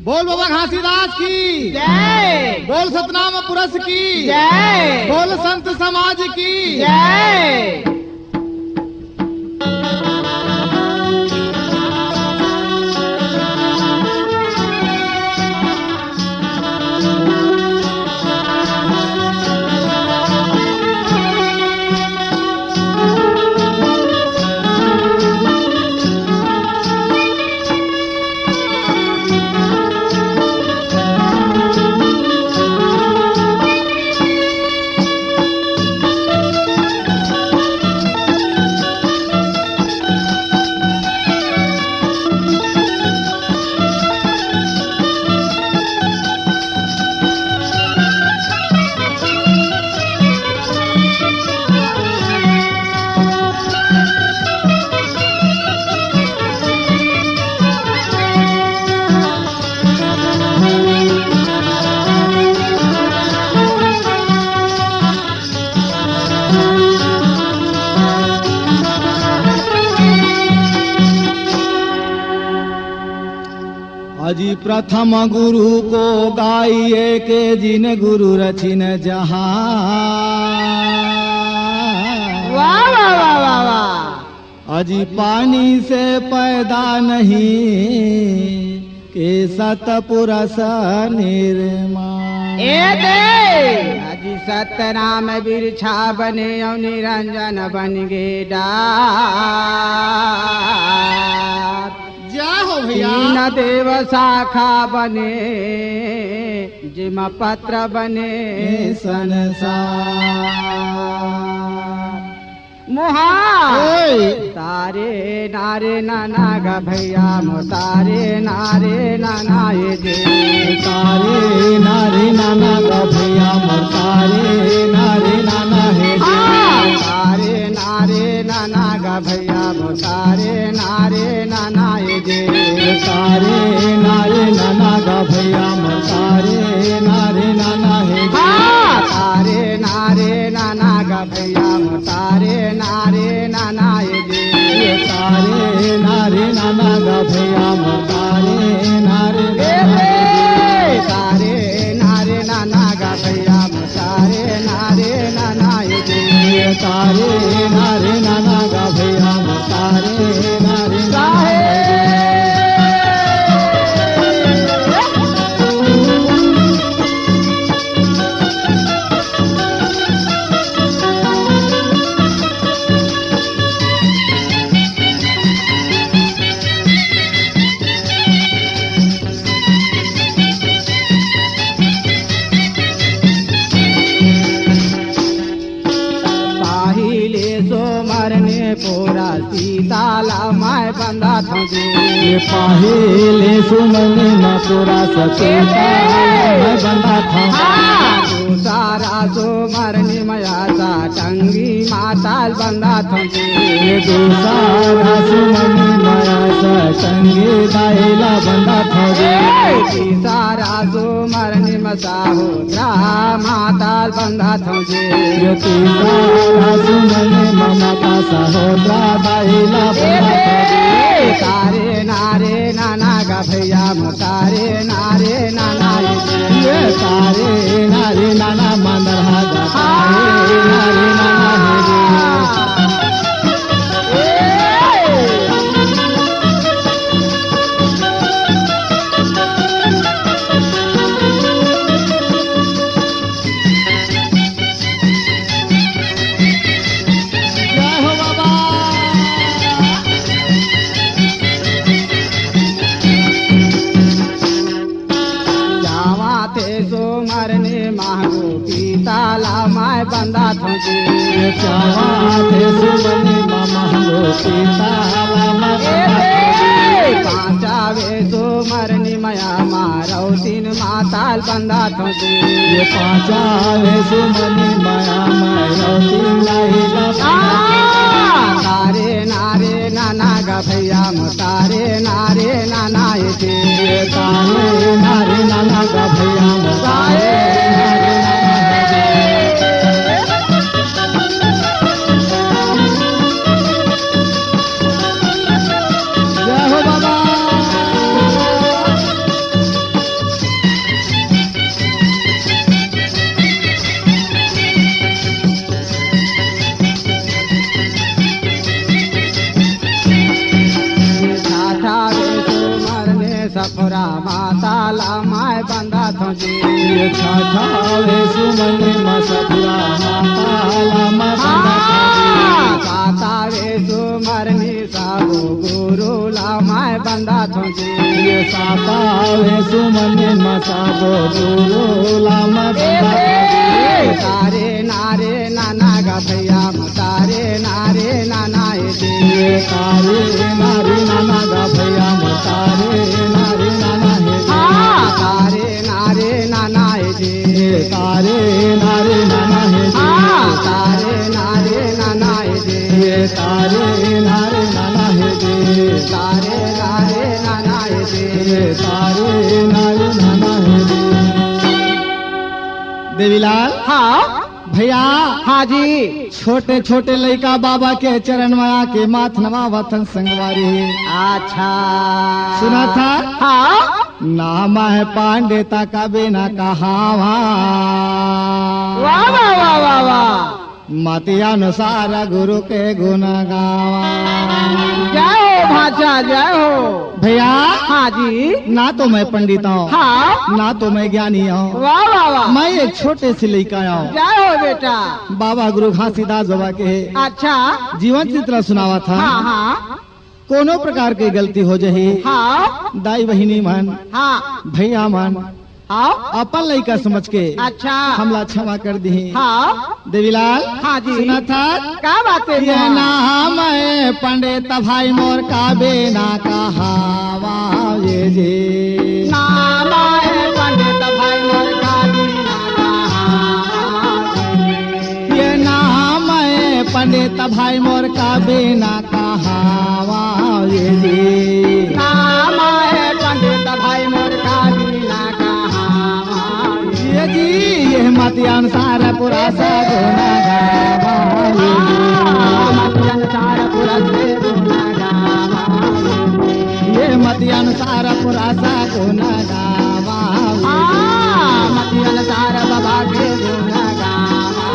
बोल बाबा घासीदास की जय। बोल सतनाम पुरुष की जय। बोल संत समाज की जय। अजी प्रथम गुरु को गाइए के जिन गुरु रचिन जहां। वाह वाह वाह वाह वाह। अजी पानी से पैदा नहीं के सतपुरुष निर्माण। ए दे अजी सतनाम बिरछा बने और निरंजन बन गे डार। जय हो भैया। तीन देव शाखा बने जिम पत्र बने संसार। मुहा ओए। तारे नारे नाना गा भैया मो तारे नारे नाना ये जे। तारे नारे नाना गा भैया मोर तारे नारे नाना है जे। तारे नारे नाना गा भैया मो तारे नारे नाना ये जे। तारे नारे नाना गा भैया मोर तारे नारे नाना है जे। तारे नारे नाना गा भैया मो तारे नारे नाना ये जे। तारे नारे नाना गा भैया मोर तारे नारे नाना है जे। तारे नारे नाना गा भैया मो तारे नारे नाना ये जे। तारे नारे नाना गा भैया मोर तारे नारे नाना है जे। पाहिले सो मरने पोरा सीताला माय बंदा थो जे। ये पाहिले सुमने न पूरा सचेता मैं बंदा था। सारा सो मरने मया सा टंगी माताल बंदा थो जे। ये दूसरा सुमने माया सा संगे दाहिला बंदा था जे। सारा सो मरने मसा हो माताल बंदा थो जे। ये तीसरा सुमने ममता सहोदरा दाहिला बंदा था जे। तारे नारे नाना गा भैया मो तारे नारे नाना ये तारे नारे नाना मंदर गा तारे नारे नाना है जे। जय हो बाबा। जावा थे सो मरने मांगो पीताला माय बंदा थो जे। ये चावा थे सुमने मामा हो सीता मामा पांचावे सो मरने मया मारो तीन माताल बंदा थो जे। ये पांचावे सुमने माया माया तीन लाइला तारे नारे नाना गा भैया मो तारे नारे नाना ये जे। ये तारे नारे नाना गा भैया मोर तारे नारे नाना है जे। जय हो बाबा। सफरा माता लामाय बंदा थोजी ये छाछावे सुमन मसफुरा माता लामा सातावे सुमरनी साबु गुरु लामाय बंदा थोजी ये सातावे सुमन मसाबो गुरु लामा तारे नारे नाना गभैया तारे नारे नाना ये तारे नारी नाना गभैया तारे नारी नाना तारे नारे नाना ये तारे नारी नाना तारे नारे नाना ये तारे नारी नाना तारे नारे नाना ये तारे नारी नाना देवीलाल हाँ भैया हाँ जी छोटे छोटे लड़का बाबा के चरण में आके माथ नवा वतन संगवारी अच्छा सुना था हाँ नाम है पांडेता का बिना कहावा वाह वाह वाह वाह वाह मति अनुसार गुरु के गुण गावा जय हो भाषा जय हो भैया हाँ जी ना तो मैं पंडित हूँ हाँ ना तो मैं ज्ञानी हूँ वाह वाह वाह मैं एक छोटे से लड़का हूँ जय हो बेटा बाबा गुरु घासीदास बाबा के अच्छा जीवन चित्र सुनावा था हाँ हाँ कोनो प्रकार की गलती हो जाही हाँ दाई बहिनी मन हाँ भैया मन हाँ अपन लड़का समझ के अच्छा हमला क्षमा कर दी हाँ देवीलाल हाँ जी सुना था क्या बात है ये नाम है पंडित भाई मोर का बेना कहावा ये जी नाम है पंडित भाई मोर का बिना कहावा ये नाम है पंडित भाई मोर का बेना कहावा ये जी नाम है पंडित भाई मोर का बिना कहावा ये जी ये मति अनुसार पूरा सा गुना गावा ये जी मति अनुसार पूरा से गुना गावा ये मति अनुसार पूरा सा गुना गावा मति अनुसार बाबा के गुना गावा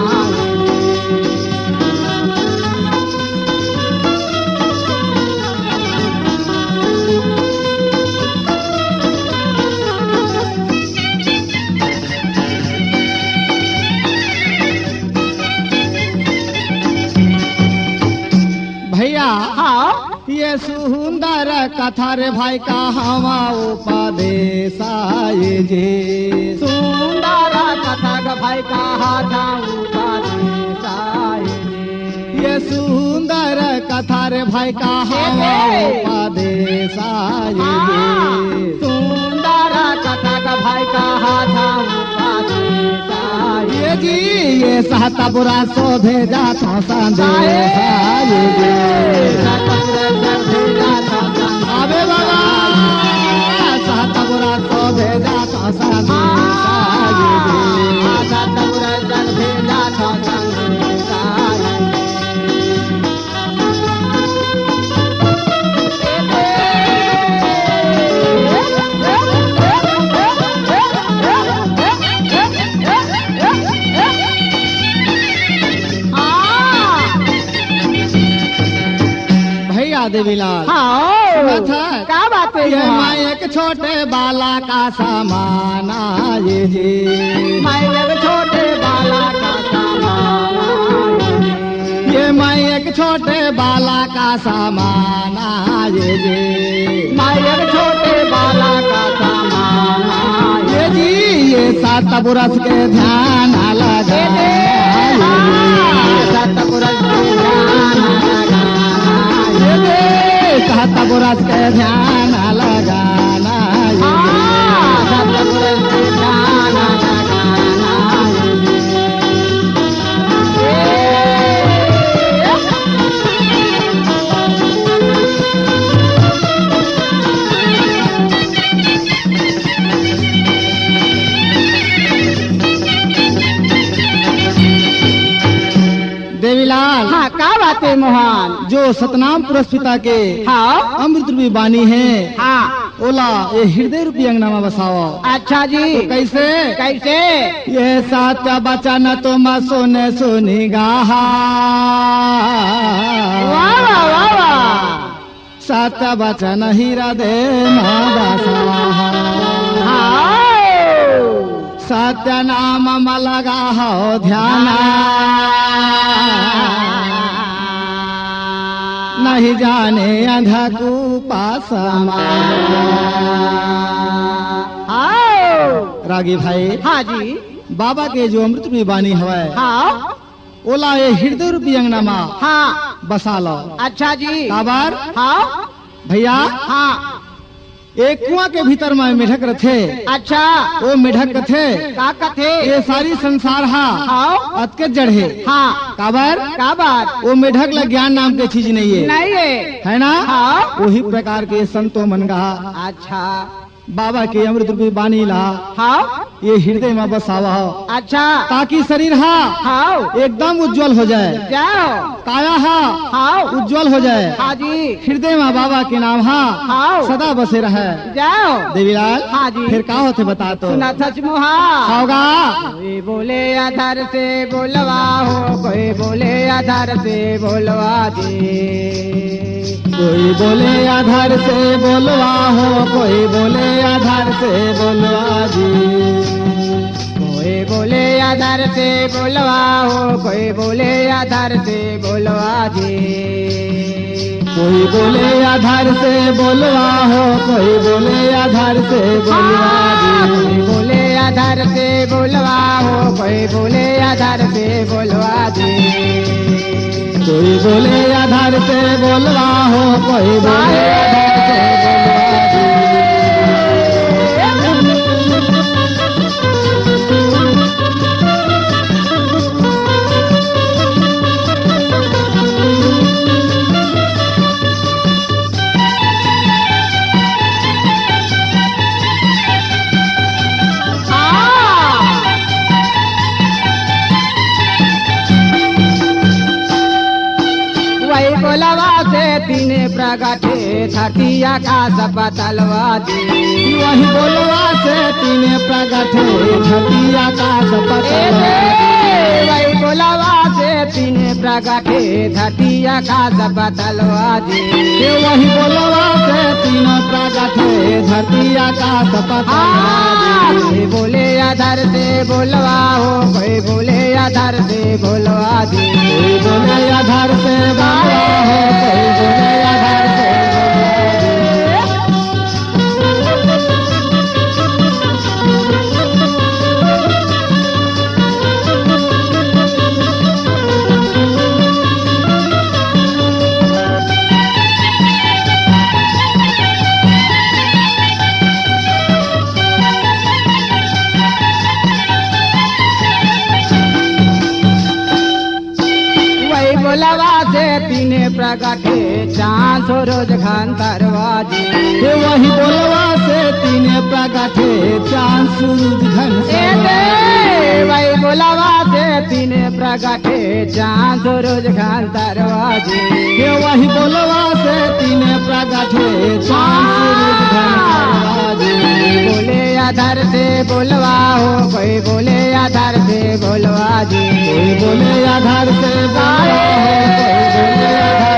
भैया हाँ ये सुंदर कथा रे भाई का हवा उपदेश आए जे सुंदर कथा का भाई का हाथा ये सुंदर कथा रे भाई का हवा उपदेश आए जे सुंदर कथा का भाई का हाथा ये जी ये सहता बुरा सो भेजा था संदेश आए जे अबे बाबा सहता बुरा सो भेजा था संदेश आए जे भैया देवीलाल सुना था क्या बात है ये मैं एक छोटे बाला का सामान आए जी मैं एक छोटे बाला का सामान ये मैं एक छोटे बाला का सामान आए जी मैं एक छोटे बाला का सामान ये जी ये सात बरस के ध्यान लगा सात बरस के ध्यान लगाना देवीलाल हाँ क्या बात है मोहन जो सतनाम पुरस्पिता के हाँ अमृत रूपी बानी है हाँ ओला ये हृदय रूपी अंगना में बसाओ अच्छा जी तो कैसे कैसे ये साचा बचन तुम सुने सुनी गा वाह वाह वाह वाह सत्य वचन हृदय में बसा सत्य नाम में लगा हो ध्यान नहीं जाने अंधकूपासमा रागी भाई हाँ जी बाबा के जो अमृत रूपी वाणी है हाँ ओला ये हृदय रूपी अंगनामा हाँ बसा लो अच्छा जी काबर हाँ भैया हाँ एक कुआं के भीतर में मेढक रथे अच्छा वो मेढक थे का कथे ये सारी संसार हाँ अतके जड़े हाँ काबर का बात वो मेढक ला ज्ञान नाम के चीज नहीं है नहीं है है ना हाँ वही प्रकार के संतो मन गा अच्छा बाबा के अमृत रूपी वाणी ला हाँ ये हृदय में बसावा हो अच्छा ताकि शरीर हाँ एकदम उज्जवल हो जाए जाओ काया हाँ उज्जवल हो जाए हाँ जी हृदय में बाबा के नाम हाँ सदा बसे रहे जाओ देवीलाल हाँ जी फिर का होते बता तो सुना सच मुहा होगा कोई बोले आधार से बोलवा हो कोई बोले आधार से बोलवा दे कोई बोले आधार से बोलवा हो कोई बोले आधार से बोलवा दी कोई बोले आधार से बोलवा हो कोई बोले आधार से बोलवा दे कोई बोले आधार से बोलवा हो कोई बोले आधार से बोलवा दी कोई बोले आधार से बोलवा हो कोई बोले आधार से बोलवा दे कोई बोले आधार से बोलवा हो कोई बोले आधार से वही बोलवा से तीन प्रगटे छठी आकाश पतलवा दे वही बोलवा से तीन प्रगट छठिया का वही बोलवा से तीन प्रगटे छठी आकाश पतलवा दे वही बोलवा से तीन प्रगट धरतिया का कोई बोले आधार से बोलवा हो कोई बोले आधार से बोलवा दे कोई बोले आधार से बोलवा हो कोई बोले आधार से वही बोलवा से तीन प्रगटे चांद रोज घंटरवा दे वही बोलवा से तीन प्रगट चांद सूरज घन वही बोलवा से तीन प्रगटे चांद रोज घंटरवा दे वही बोलवा से तीन प्रगट चांद सूरज घन बोले आधार से बोलवा हो कोई बोले आधार से बोलवा दे कोई बोले आधार से बोलवा हो कोई बोले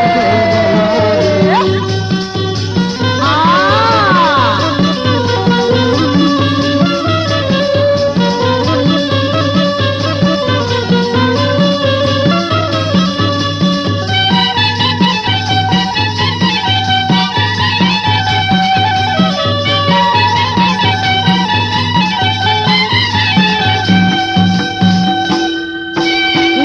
आधार से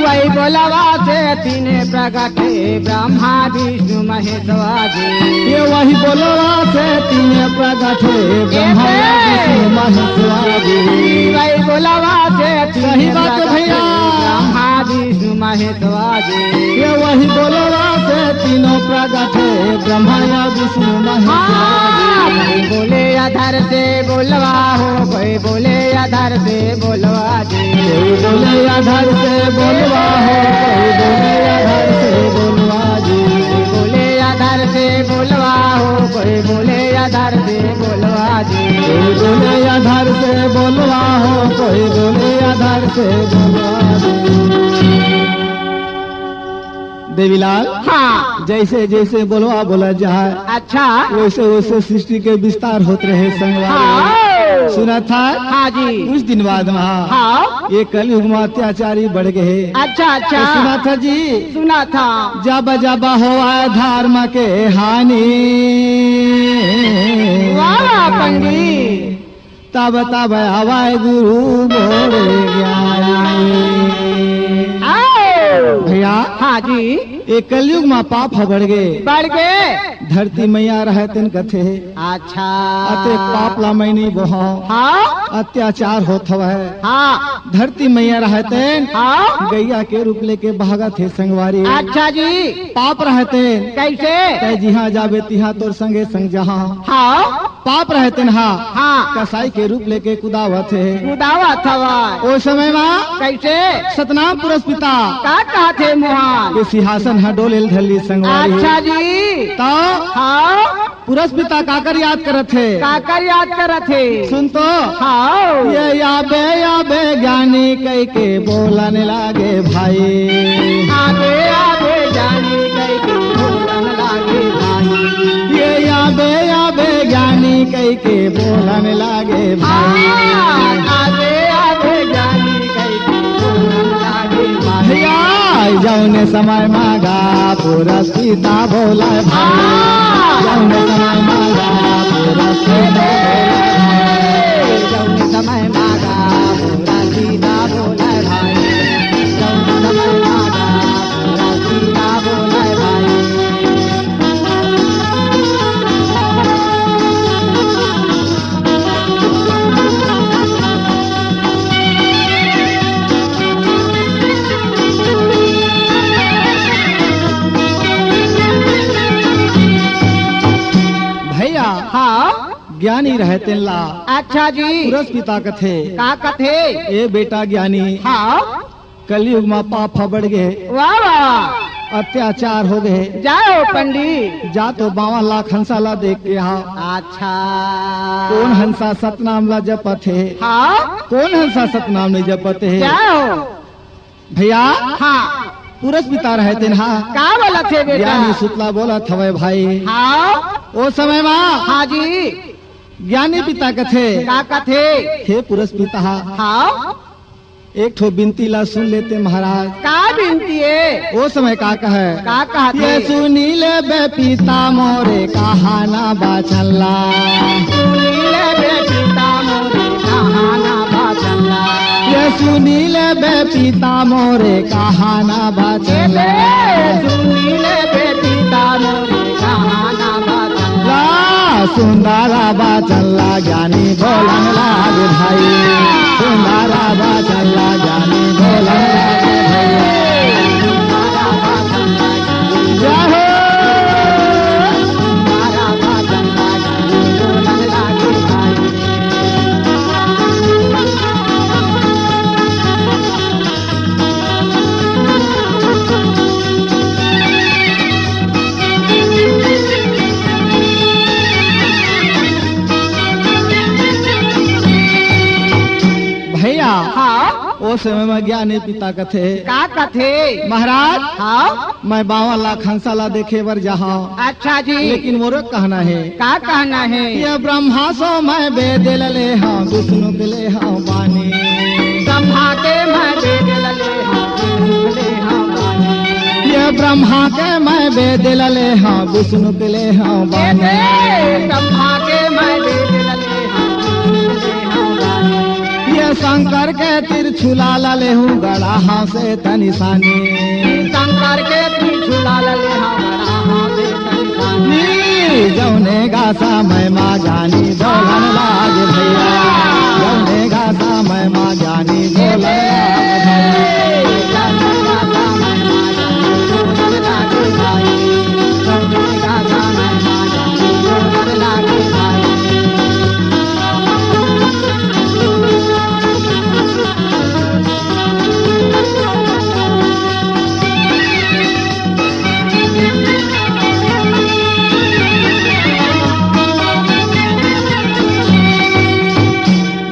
वही बोलवा से तीन प्रगटे ब्रह्मा विष्णु महेशवा जी ये वही बोलवा से तीन प्रगट ब्रह्मा विष्णु महेश्वर जी वही बोलवा से सही बात है भैया। ब्रह्मा विष्णु महेशवा जी ये वही बोलवा से तीनों प्रगट ब्रह्मा या विष्णु महेश्वर कोई बोले आधार से बोलवा हो कोई बोले आधार से बोलवा दे कोई बोले आधार से बोलवा हो कोई बोले आधार से बोलवा जी बोले आधार से बोलवा हो कोई बोले आधार से बोलवा दे कोई बोले आधार से बोलवा हो कोई बोले आधार से बोलवा जी देवीलाल, हाँ। जैसे जैसे बोलवा बोला जाए अच्छा। वैसे वैसे सृष्टि के विस्तार होते रहे संगवारी। हाँ। सुना था हाँ जी। कुछ दिन बाद वहाँ हाँ। ये कलयुग में अत्याचारी बढ़ गए। अच्छा अच्छा। तो सुना था जी, सुना था। जब जब हो धर्म के हानि, वाह पंडित। तब तब हवाए गुरु बोले ज्ञानी। भैया, हाँ जी। ये कलयुग में पाप बढ़ गए। बढ़ गए। धरती मैया रहे तेन कथे अच्छा। अते पाप ला मैनी बहो हाँ। अत्याचार होत हवै। हाँ। धरती मैया रहते हाँ। गैया के रूप लेके भागत थे संगवारी। अच्छा जी। पाप रहते कैसे? तय जिहा जाबे तिहा तोर संगे संग जहाँ। हाँ। पाप रहते हा हाँ। कसाई के रूप लेके कुदावत है। कुदावा था ओ समय में कैसे? सतनाम पुरुष पिता का कहा थे मोहन? के सिंहासन हा डोलेल धरली संगवारी। अच्छा जी। तो हाँ। पुरुष पिता काकर याद करत है। काकर याद करत थे। सुन तो हाँ। ये याबे ज्ञानी कई के बोलन लागे भाई। आगे आगे जाने गए के बोलन लागे भाई। ये याबे ज्ञानी कई के बोलन लागे भाई। आगे आगे जाने गए के बोलन लागे भाई। भैया जौने समय मांगा पुरुष पिता बोला भाई। जौने समय मांगा पुरुष पिता जौने समय मांगा पूरा सीधा बोला भाई। जौने समय मांगा पूरा सीधा बोला भाई। भैया हाँ। ज्ञानी रहते ला अच्छा जी। पुरुष पिता कथे का कथे? ए बेटा ज्ञानी हाँ। कलयुग में पाप बढ़ गए, वाह वाह। अत्याचार हो गए। जाओ पंडित। जा तो 52 लाख हंसा ला देख के हाँ। अच्छा। कौन हंसा सतनाम ला जपत है। हाँ। कौन हंसा सतनाम नहीं जपत है। जाओ। भैया हाँ। पुरुष पिता रहते हा का बोला थे बेटा? ज्ञानी सुतला बोला थवे भाई। हाँ। ओ समय में हाँ जी। ज्ञानी पिता कथे का कथे? हे पुरुष पिता हाँ। एक ठो बिनती ला सुन लेते महाराज। का बिनती है? ओ समय का कहे का कहते? ये सुनी ले बे पिता मोरे कहाना बाचल्ला। सुनीले बे पिता मोरे कहाना बाचल्ला। ये सुनी ले बे पिता मोरे कहाना बाचल्ला। सुनीले बे पिता मोरे कहाना बाचल्ला। सुंदरा बाचल्ला ज्ञानी बोलन लागे भाई। सुंदरा बाचल्ला ज्ञानी बोलन लागे भाई। सुंदरा बाचल्ला जय हो। सुंदरा बाचल्ला बोलन लागे भाई। भैया हाँ। ओ समय में ज्ञानी पिता कथे का कथे? महाराज हाँ। मैं 52 लाख हंसा ला देखे बर जहाँ। अच्छा जी। लेकिन मोरो कहना है का कहना है? ये ब्रह्मा सो मैं वेद ले हाँ विष्णु के ले हाँ वाणी। ब्रह्मा के मैं वेद लले हाँ विष्णु ले हाँ वाणी। ये ब्रह्मा के मैं वेद ले हाँ विष्णु के ले हाँ वाणी। ब्रह्मा के मैं वेद लले हाँ विष्णु ले हाँ वाणी। ये शंकर के तिरछुला ले हूँ गड़ा हाँ से तनिशानी। शंकर के त्रिशूला लले हाँ बड़ा हाँ से तनिशानी। जौने गासा मैं माँ जानी बोलन लागे भैया। जौने गासा मैं माँ जानी बोलन लागे भाई।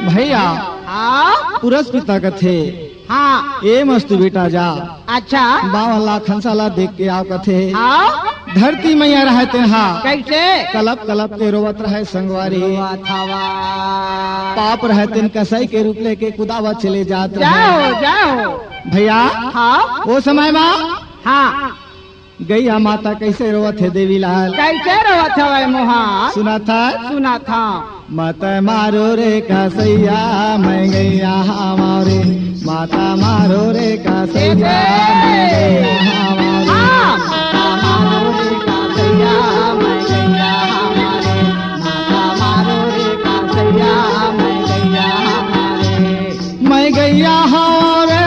भैया हाँ। पुरुष पिता कथे हाँ ए मस्तु बेटा जा अच्छा बावला खंसाला देख के आओ कथे हाँ धरती मैया रहते हा कैसे कलप कलप के रोवत रहे संगवारी थावा पाप रहते कसाई के रूप लेके कुदावा चले जात जाओ रहे जाओ भैया हाँ वो समय में हाँ गैया माता कैसे रोवत है देवीलाल कैसे रहा था वह मुहान सुना था मत मारो रे कसैया मैं गैया हमारे माता मारो रे कसैया मैं गैया हमारे हाँ माता मारो रे कसैया मैं गैया हमारे माता मारो रे कसैया मैं गैया हमारे मैं गैया हमारे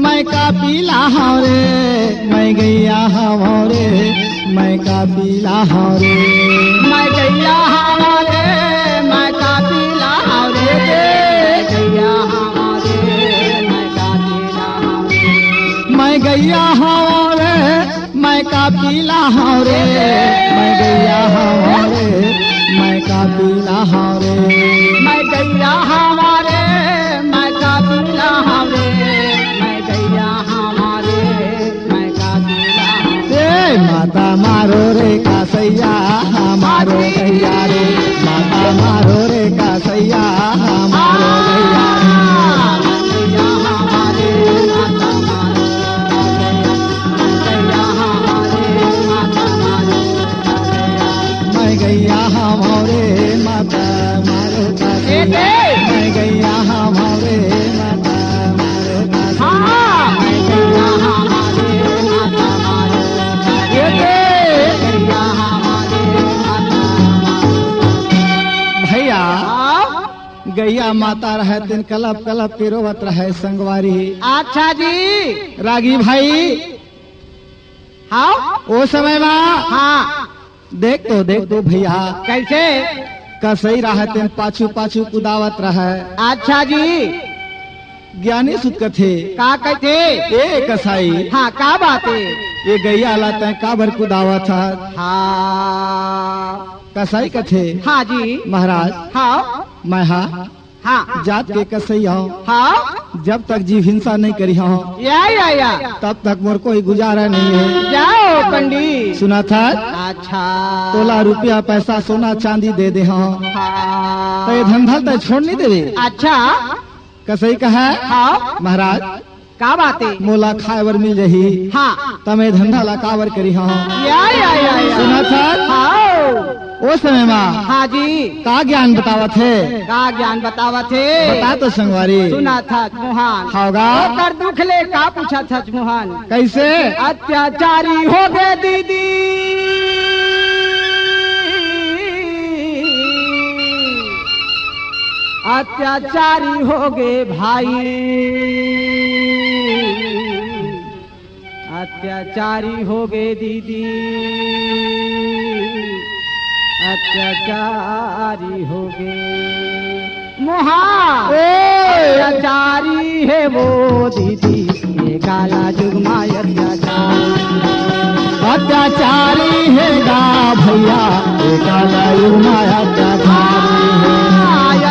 मैं का पीला हमारे मैं गैया हमारे मैं का पीला हमारे मैं गैया हमारे मैं का पीला हमारे गैया हमारे मैं का पीला हमारे मैं गैया हमारे मैं का पीला हमारे मैं गैया हमारे मैं का पीला हमारे मैं गैया हमारे मैं का पीला हमारे मैं गैया हमारे मैं का पीला ए माता मारो रे कसैया हमारो गैया रे माता मारो रे कसैया हमारो गैया रे गैया हमारे माता मारो गैया हमारे माता मारो मैं गैया हमारे माता मारो कसैया मैं गैया हमारे माता मारो कसैया हाँ मैं गैया हमारे माता मारो गैया हमारे माता भैया हाँ गैया माता रहते कलप कलप के रोवत रहे संगवारी अच्छा जी रागी भाई हाँ ओ समय में हाँ देख तो भैया कैसे कसई रहते पाछू पाछू कुदावत रहे अच्छा जी ज्ञानी सुत कथे का कहते ए कसाई हाँ का बात है ये गैया लाते काबर कुदावत था हाँ कसाई कथे हाँ जी महाराज हाँ मैं हाँ जात के कसई हूँ हाँ जब तक जीव हिंसा नहीं करी हूँ या तब तक मोर कोई गुजारा नहीं है जाओ पंडित सुना था अच्छा तोला रुपया पैसा सोना चांदी दे दे हूँ हाँ तो ये धंधा तो छोड़ नहीं देवे अच्छा कसई कहा हाँ महाराज का बात है मोला खाए बर मिल रही हाँ तमे धंधा ला काबर करी हूँ या सुना था हाँ ओ समय में हाँ जी का ज्ञान बतावत है का ज्ञान बतावत है बता तो संगवारी सुना था मुहान होगा कर दुख ले का पूछा था मुहान कैसे अत्याचारी हो गए दीदी अत्याचारी हो गए भाई अत्याचारी हो गए दीदी अत्याचारी हो गए मुहान अत्याचारी है वो दीदी ये काला जुगमा अत्याचारी है गा भैया ये काला युग माया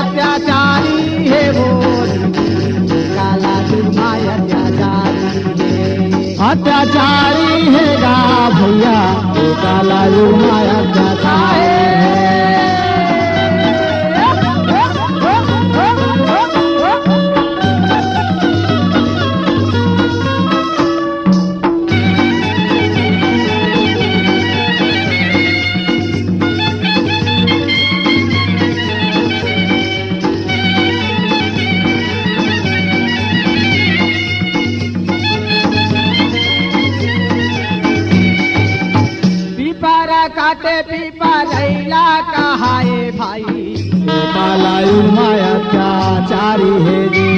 अत्याचारी है वो दीदी काला जुगमा अत्याचारी है गा भैया ये काला युग माया काटे पीपा रैला कहाए भाई काला युग माया अत्याचारी है जी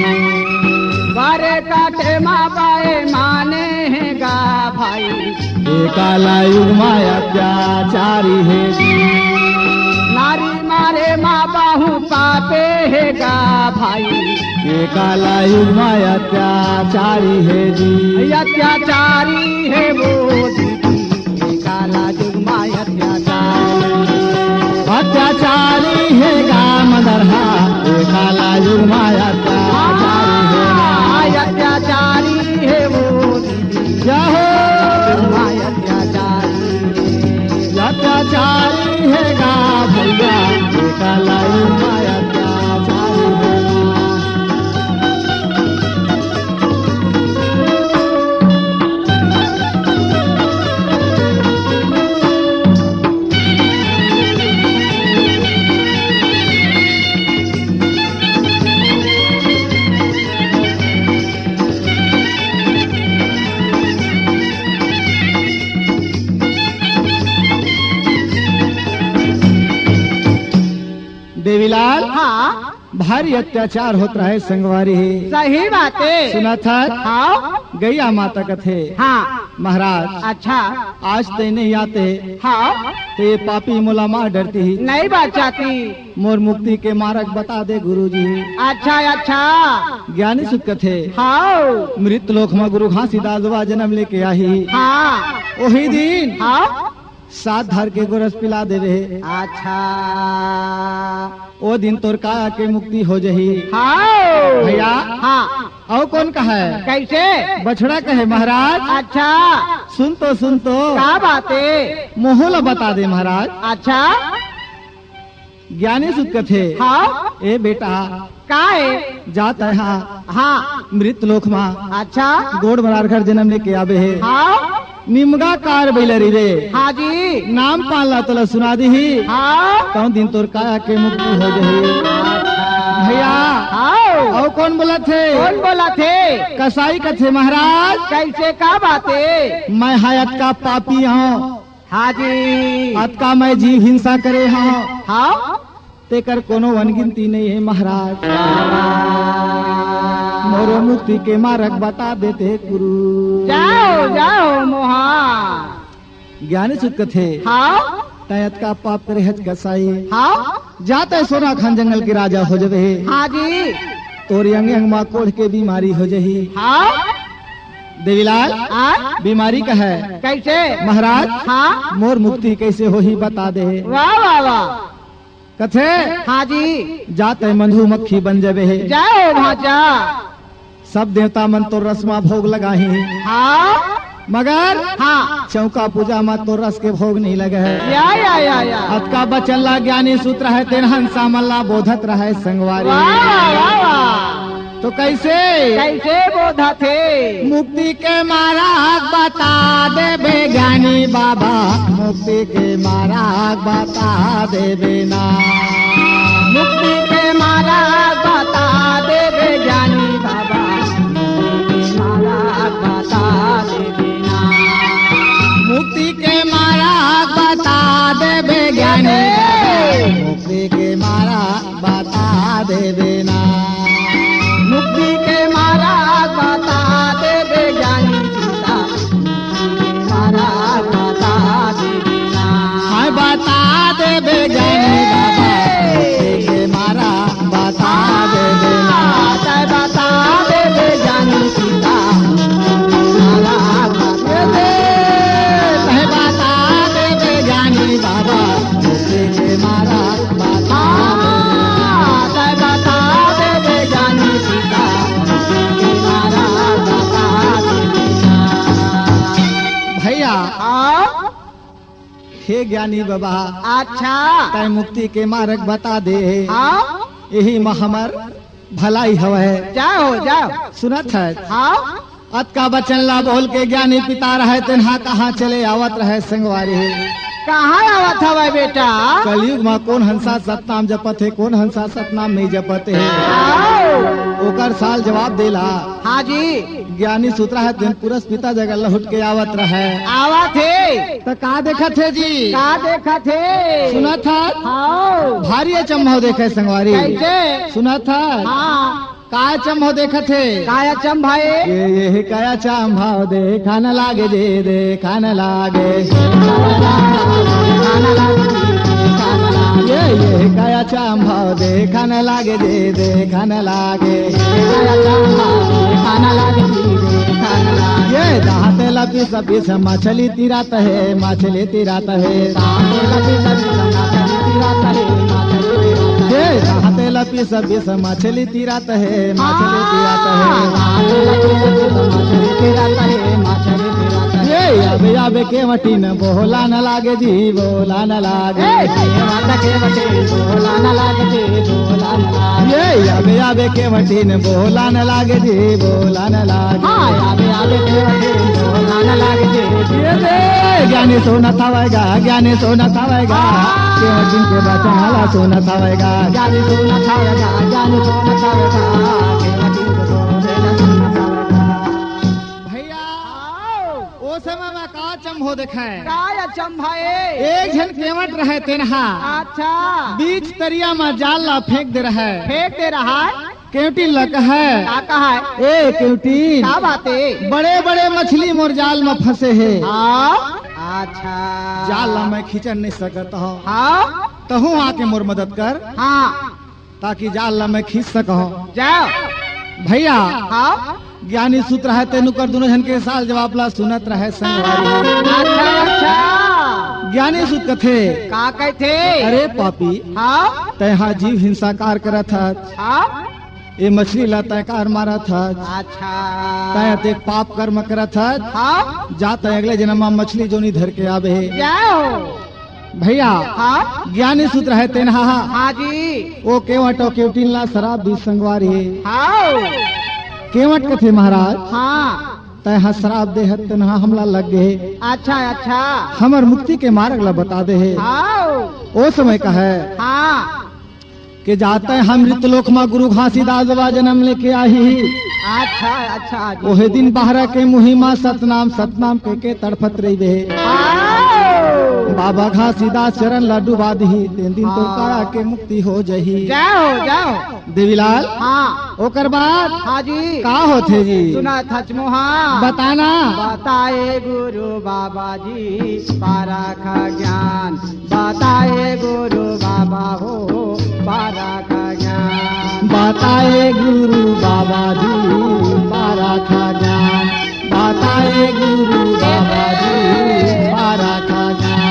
बारे काटे माँ बाए माने हैं गा भाई ये काला युग माया अत्याचारी है जी नारी मारे माँ बाहू पापे है गा भाई ये काला युग माया अत्याचारी है जी अत्याचारी है वो दीदी ये काला युग माया अत्याचारी है गा मदरहा ये काला युग माया अत्याचारी है देवीलाल हाँ भारी अत्याचार होता है संगवारी। सही बात है। सुना था हाँ गैया माता कथे हाँ महाराज अच्छा आज ते नहीं आते हाँ तो ये पापी मोला मार डरती ही नहीं बात चाहती। मोर मुक्ति के मार्ग बता दे गुरुजी। अच्छा अच्छा ज्ञानी सुत कथे हाँ मृत लोक में गुरु घासीदासवा जन्म लेके आई। हाँ वही दिन हाँ 7 धार के गोरस पिला दे रहे। अच्छा वो दिन तोर काया के मुक्ति हो जही। हाँ भैया हाँ और कौन कहा है कैसे बछड़ा कहे महाराज। अच्छा सुन तो क्या बात है। मोहला बता दे महाराज। अच्छा ज्ञानी सुत कथे हाँ ए बेटा का है जाता है हाँ हाँ मृत लोक में अच्छा गोड़ बरार घर जन्म लेके आवे है। हाँ निमगा कार बैलरी रे हाँ जी नाम पाला तोला सुना दी ही हाँ कौन दिन तोर काया के मुक्ति हो जही। भैया हाँ और कौन बोला थे कौन बोला थे कसाई कथे महाराज। कैसे का बात है। मैं हायत का पापी हूँ हाँ जी अत का मैं जीव हिंसा करे हूँ हाँ तेकर कोनो अनगिनती नहीं है महाराज। मोरो मुक्ति के मार्ग बता देते गुरु। जाओ जाओ मोहा ज्ञानी सुत कथे हाँ तयत का पाप करे हज कसाई हाँ जाते सोना खान जंगल के राजा हो जवे। हाँ जी तोरी अंग अंग माँ कोढ़ के बीमारी हो जही। हाँ देवीलाल हाँ बीमारी का है कैसे महाराज। हाँ मोर मुक्ति कैसे हो ही बता दे। वाह वाह वाह कथे हाँ जी जाते मधु मक्खी बन जबे। जाओ भाजा सब देवता मन तो रसमा भोग लगाही हाँ मगर हाँ चौका पूजा में तो रस के भोग नहीं लगे है। या अतका बचल्ला ज्ञानी सूत्र है तेन हंसा मल्ला बोधत रहे संगवारी। वाह वाह वाह तो कैसे कैसे बोधा थे। मुक्ति के मार्ग बता दे बे ज्ञानी बाबा मुक्ति के मार्ग बता दे बेना। मुक्ति के मार्ग बता दे बे ज्ञानी बाबा मुक्ति के मार्ग बता दे बेना। मुक्ति के मार्ग बता दे बेना। मुक्ति के मार्ग बता दे बे ज्ञानी पिता मार्ग बता दे बेना। हाँ बता दे बे ज्ञानी बाबा मुक्ति के मार्ग बता दे बेना। बता दे बे ज्ञानी पिता मार्ग बता दे। बता दे बे ज्ञानी बाबा मुक्ति के मार्ग बता बता दे बे ज्ञानी पिता मार्ग बता दे। भैया हाँ हे ज्ञानी बाबा अच्छा तय मुक्ति के मार्ग बता दे। हाँ यही में हमर भलाई हवे। जाओ जाओ सुनत है हाँ अत का बचन ला बोल के ज्ञानी पिता रहे तेन्हा कहाँ चले आवत रहे संगवारी। कहाँ आवत हवा बेटा। कलयुग में कौन हंसा सतनाम जपत है कौन हंसा सतनाम नहीं जपत है। आओ ओकर साल जवाब देला। हाँ जी ज्ञानी सूत्रा है दिन पुरस पिता जगह लहुट के आवत रहे। आवत है तो का देखा थे जी का देखा थे। सुना था हाँ भारी अचम्भव देखे संगवारी। कैसे सुना था हाँ काय चम्भव देखे थे। काया चम भाई ये काया चम्भव देखा न लागे जे देखा न लागे। ये काया चम्भव देखा न लागे जे देखा न लागे। ये दाँते लपी सपीस मछली तिरात है मछली तिरात है। ये दाँते लपी सपीस मछली तिरात है मछली तिरात है। ये अबे अबे के मटी न बोला न लागे जी बोला न लागे। ये अबे अबे के मटी न बोला न लागे जी बोला न लागे। ज्ञानी सोना थावेगा ज्ञानी सोना थावेगा के मटी के बचन हला सोना थावेगा। ज्ञानी सोना थावेगा ज्ञानी सोना थावेगा भैया ओ से समय में का चम हो देखाए काय अचंभा ए एक जन केवट रहे तेनहा अच्छा बीच तरिया में जाल ला फेंक दे रहा है फेंक दे रहा है केवटी लक है क्या कहा है ए केवटी क्या बात है बड़े बड़े मछली मोर जाल में फंसे है हाँ अच्छा जाल ला मैं खींच नहीं सकता हूँ हाँ तहु आके मोर मदद कर हाँ ताकि जाल ला मैं खींच सकूं जाओ भैया हाँ ज्ञानी सूत्र है तेनु कर दोनों जन के साल जवाब ला सुनत रहे संगवारी अच्छा अच्छा ज्ञानी सूत्र कथे का कहते अरे पापी हाँ तैहा जीव हिंसाकार करत था हाँ ये मछली ला तैकार मारा था अच्छा तय ते पाप कर्म करत था हाँ जाता अगले जन्म में मछली जोनी धर के आवे है जाओ भैया हाँ ज्ञानी सूत्र है तेनहा हाँ जी ओ केवट ओ केवटिन ला शराब भी संगवारी है हाँ केवट कथे महाराज हाँ तैहा शराब दे हत तेनहा हमला लग गए अच्छा अच्छा हमर मुक्ति के मार्ग ला बता दे है हाँ ओ समय का है हाँ कि जाते हम मृतलोक में गुरु घासीदास बाबा जन्म लेके आई अच्छा अच्छा जी ओहे दिन बाहर के मुहिमा सतनाम के तड़फत रही बे बाबा घासीदास चरण ला डुबा दी तीन दिन तो काड़ा के मुक्ति हो जही जाओ जाओ देवीलाल हाँ ओकर बाद हाँ जी का होथे जी सुना थचमोहा बताना बताए गुरु बाबा जी पारख ज्ञान बताए गुरु बाबा हो पारख ज्ञान बताए गुरु बाबा जी पारख ज्ञान बताए गुरु बाबा जी पारख ज्ञान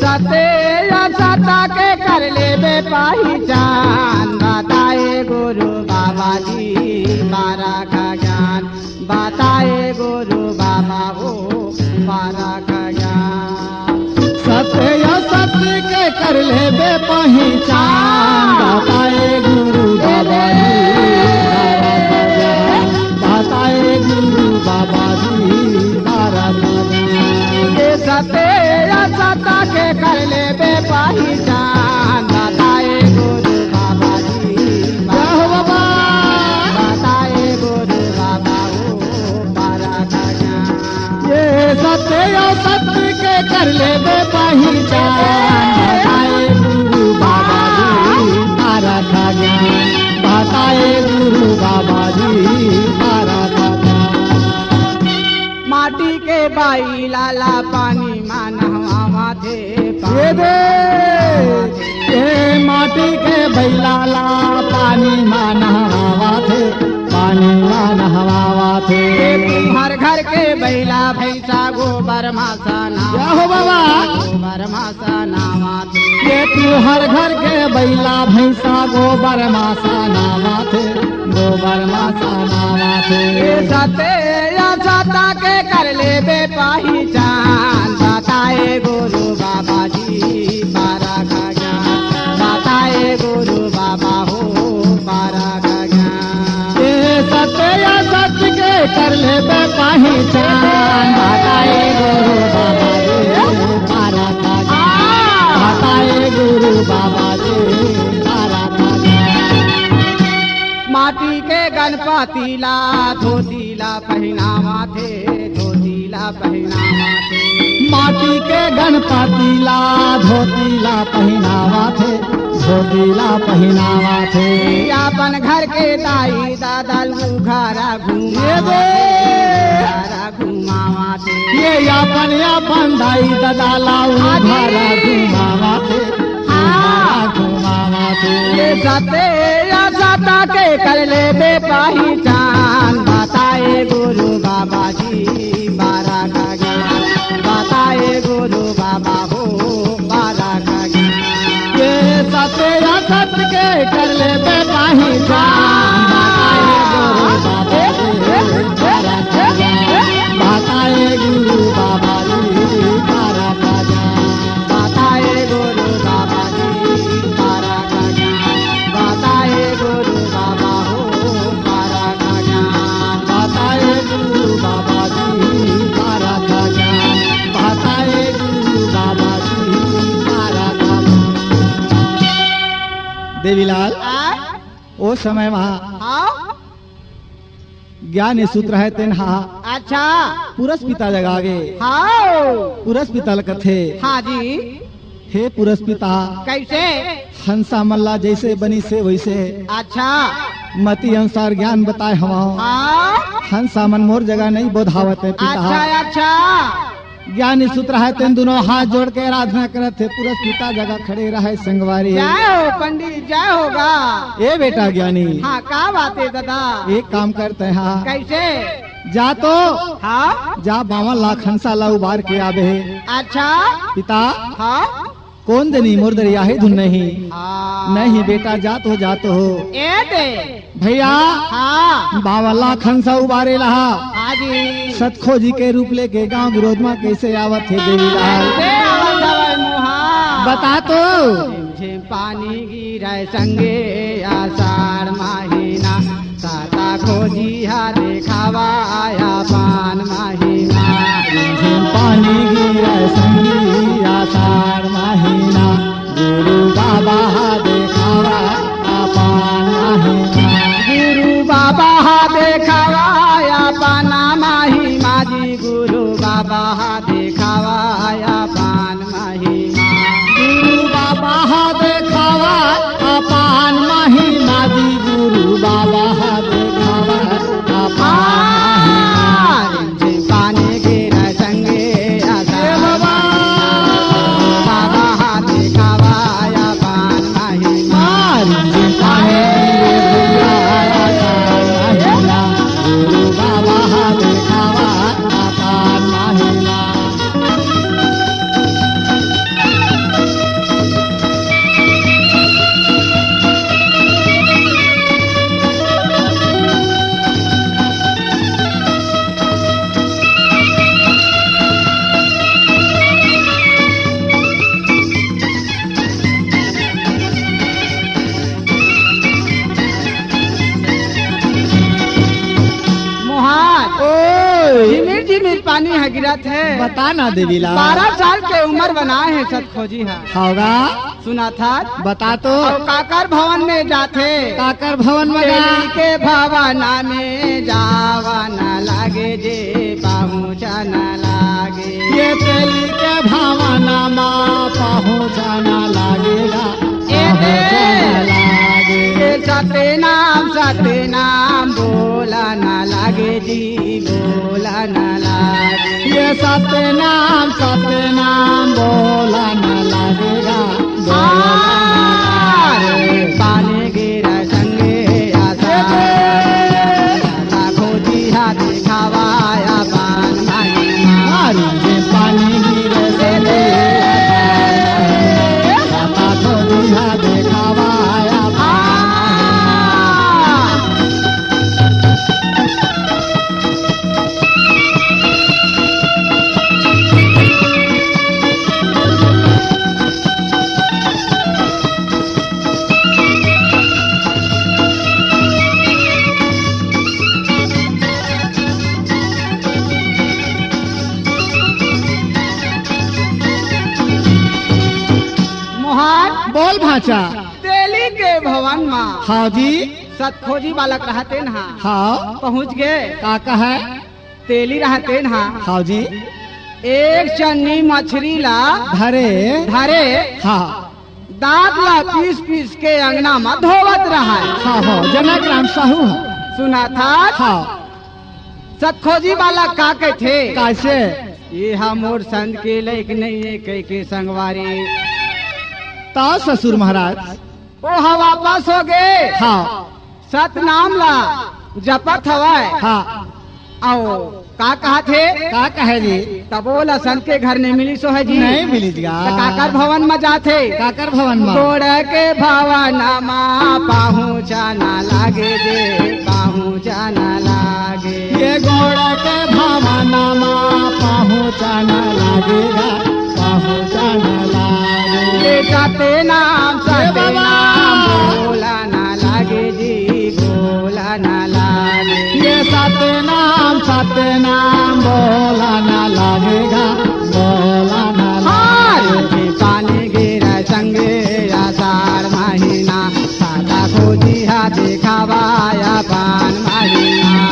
सते या सता के कर ले बे पहचान बताए गुरु बाबा जी पारख ज्ञान बताए गुरु बाबा हो पारख ज्ञान सत्य या सत्य के कर ले बे पहचान बताए गुरु बाबा जी बताए गुरु बाबा जी पारख ज्ञान ये सते या सता के कर ले बे पहचान बताए गुरु बाबा जी जय हो बाबा बताए गुरु बाबा हो पारख ज्ञान ये सत्य या सत्य के कर ले बे पहचान बताए गुरु बाबा जी पारख ज्ञान बताए गुरु बाबा जी पारख ज्ञान माटी के बाई लाला पानी मानवा थे ये दे ये माटी के बैलाला पानी में नहवावा थे पानी में नहवावा थे हर घर के बैला भैंसा गोबर मासा क्या हो बाबा गोबर मासा नावा थे ये तू हर घर के बैला भैंसा गोबर मासा नावा थे गोबर मासा नावा थे सते या सता के कर ले बे पहचान बताए गुरु बाबा जी पारख ज्ञान बताए गुरु बाबा हो पारख ज्ञान ये सत्य या सत्य के कर ले बे पहचान बताए गुरु बाबा जी पारख ज्ञान बताए गुरु बाबा जी पारख ज्ञान माटी के गणपति ला धोतीला पहनावा थे धोतीला पहनावा थे माटी के गणपति ला धोतीला पहनावा थे धोतीला पहनावा थे अपन घर के दाई दादा घरा घुमावा थे ये अपन दाई दादा लाऊ घरा घुमावा थे घुमावा थे ये सते या सता के कर ले बे पहचान बताए गुरु बाबा जी पारख ज्ञान बताए गुरु बाबा हो पारख ज्ञान ये सत्य या सत्य के कर ले बे पहचान बताए गुरु बाबा जी पारख ज्ञान बताए गुरु बाबा जी पारख ज्ञान बताए गुरु बाबा हो पारख ज्ञान बताए गुरु बाबा जी पारख ज्ञान बताए गुरु बाबा जी पारख देवीलाल ओ समय वहाँ हाँ ज्ञान सूत्र है तेन्हा अच्छा पुरस पिता जगावे हाँ पुरस पिता कथे हाँ जी हे पुरस पिता कैसे हंसा मल्ला जैसे बनी से वैसे अच्छा मति अनुसार ज्ञान बताए हवा हाँ हंसा मन मोर जगह नहीं बोधावत है अच्छा पिता अच्छा ज्ञान सूत्र है तेन दोनों हाथ जोड़ के आराधना करत थे पुरस पिता जगह खड़े रहे संगवारी जय हो पंडित जय होगा ए बेटा ज्ञानी हाँ का बात है दादा एक काम करते हैं कैसे जा तो हाँ जा 52 लाख हंसा ला उबार के आबे अच्छा पिता हाँ कौन दनी मुर्दरिया है धुन नहीं हाँ नहीं बेटा जात हो ए दे भैया हाँ 52 लाख हंसा उबारे रहा हाँ जी सतखो जी के रूप लेके गांव विरोध में कैसे आवत है देवी लाल दे आवत हवै मुहा बता तो झिम पानी गिरै संगे आषाढ़ महीना साता खोजी हा देखावा आया पान महीना झिम पानी गिरे संगी आषाढ़ महीना गुरु बाबा देखावा अपान महीना गुरु बाबा हा देखावा आया पाना महिमा जी गुरु बाबा हा देखावा आया पान महिमा गुरु बाबा देखावा अपान महीना जी गुरु बाबा देखावा अपान झिम पानी गिरै संगे आषाढ़ बाबा हा देखावा आया पान महिमा गुरु बाबा देखावा अपान महीना मोहन ओए झिमिर झिमिर पानी है गिरत है बता ना देवीला 12 साल के उम्र बनाए हैं सतखोजी है होगा सुना था बता तो और काकर भवन में जाते काकर भवन में तेरी गया के भवना में जावा न लागे जे पहुँचा न लागे ये तेली के भावना माँ पहुँचाना लागेगा पहुँचाना लागे ये सते नाम बोला न लागे जी बोला न लागे ये सत्यनाम बोला न लगेगा बोला न लागे। पानी गिरा संगे आशा खोजी हाथ खावाया पान महिमा मारी जे पानी गिरे से पाता तो दिहा देखावा आया मोहन बोल भाचा दिल्ली के भवन में हाँ जी सतखोजी बालक रहते न हाँ पहुँच गए काका है तेली रहते न हाँ जी एक चन्नी मछली ला धरे धरे हाँ दांत ला पीस पीस के अंगना में धोवत रहा है हाँ हाँ जनक राम साहू सुना था हाँ सतखोजी वाला का के थे कैसे ये हमोर संत के लेक नहीं है कई के संगवारी ताऊ ससुर महाराज ओ हा वापस हो गए हाँ सतनाम ला जपत हवाए हाँ आओ का कहा थे का कहे जी तब बोला संत के घर नहीं मिली सो है जी नहीं मिली जी तो काकर भवन में जाते काकर भवन में गोड़ के भवन माँ पहुँचा ना लागे जे पहुँचा ना लागे ये घोड़ा के भावना माँ पहुँचाना लगेगा पहुँचाना लागे ये सते नाम बोला ना लागे जी बोला ना लागे ये सत्यनाम बोला ना लगेगा बोला ना लागे हाय पानी गिरा संगे आषाढ़ महीना सादा खोजी हा देखावाया पान महीना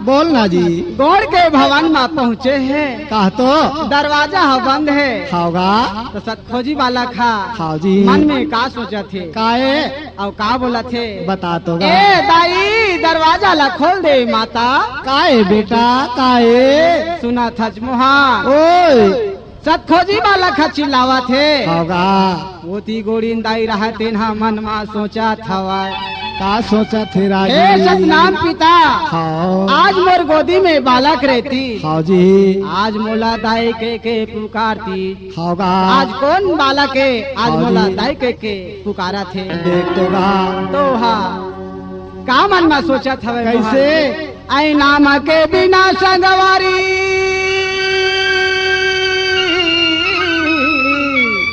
बोलना जी। गौड़ के भवन में पहुँचे हैं। कह तो दरवाजा बंद है। होगा तो सतखोजी वाला खा हाँ जी। मन में का सोचा थे काए और का बोला थे? बता तो ए दाई दरवाजा ला खोल दे माता। काए बेटा काए सुना था मोहा ओए सतखोजी वाला खा चिल्लावा थे। होगा वो ती गोड़ी दाई रहा तेना मन में सोचा था का सोचा थे हे राजी। सतनाम पिता हाँ आज मोर गोदी में बालक रहती। हाँ जी। आज मोला दाई के पुकारती। होगा आज कौन बालक है? आज हाँ मोला जी। दाई के पुकारा थे। देख तो गा तो हाँ का मन में सोचा था कैसे? आई नाम के बिना संगवारी